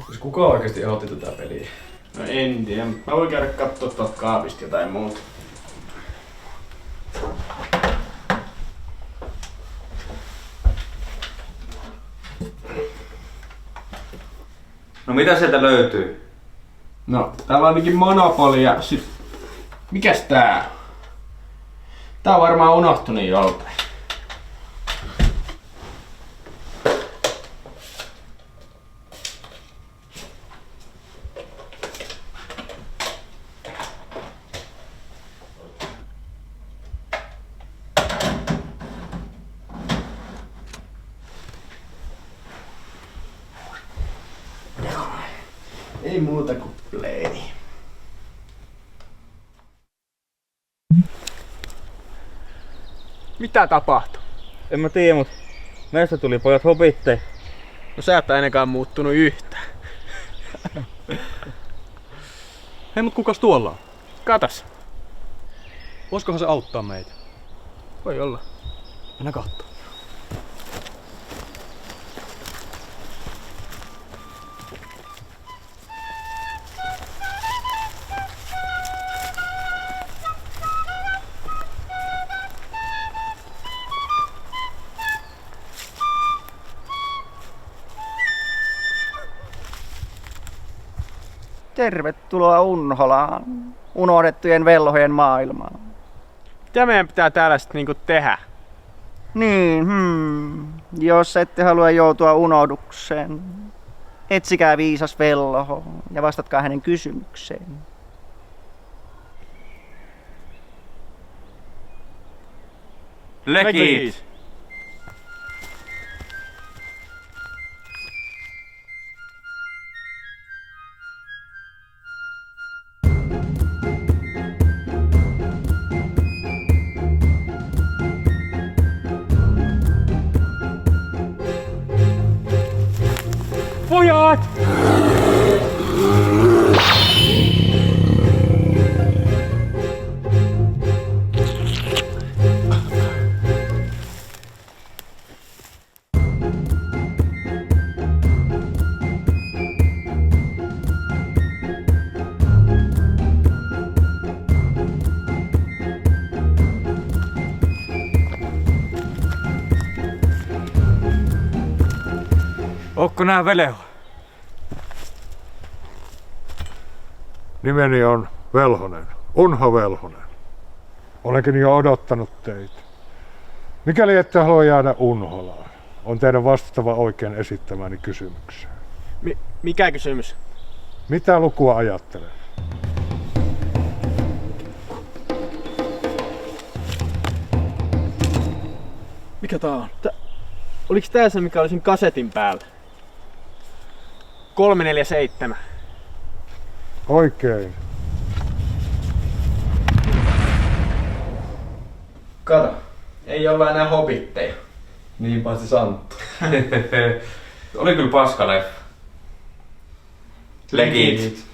Siis kuka oikeesti ehdotti tätä peliä? No en tiedä. Mä voin käydä kattoo tuolta kaapista jotain muuta. No mitä sieltä löytyy? No, täällä on ainakin Monopoly ja mikäs tää on? Tää on varmaan unohtunut joltain. Ei muuta kuin play. Mitä tapahtui? En mä tiedä, mut meistä tuli pojat hobittei. No sä et ainakaan muuttunut yhtään. Hei, mut kukas tuolla on? Katos. Voisikohan se auttaa meitä? Voi olla. Mennään kattoo. Tervetuloa Unholaan, unohdettujen velhojen maailmaan. Mitä meidän pitää täällä sit niinku tehdä? Niin, jos ette halua joutua unohdukseen, etsikää viisas velho ja vastatkaa hänen kysymykseen. Legit! Pojat! Ootko nää Velho? Nimeni on Velhonen, Unho Velhonen. Olenkin jo odottanut teitä. Mikäli ette halua jäädä Unholaan, on teidän vastattava oikein esittämäni kysymykseen. Mikä kysymys? Mitä lukua ajattelet? Mikä tää on? Oliks tää se, mikä oli sen kasetin päällä? 347. Oikein. Kato, ei olla enää hobitteja. Niin paitsi Santtu. Oli kyllä paska leffa. Legit!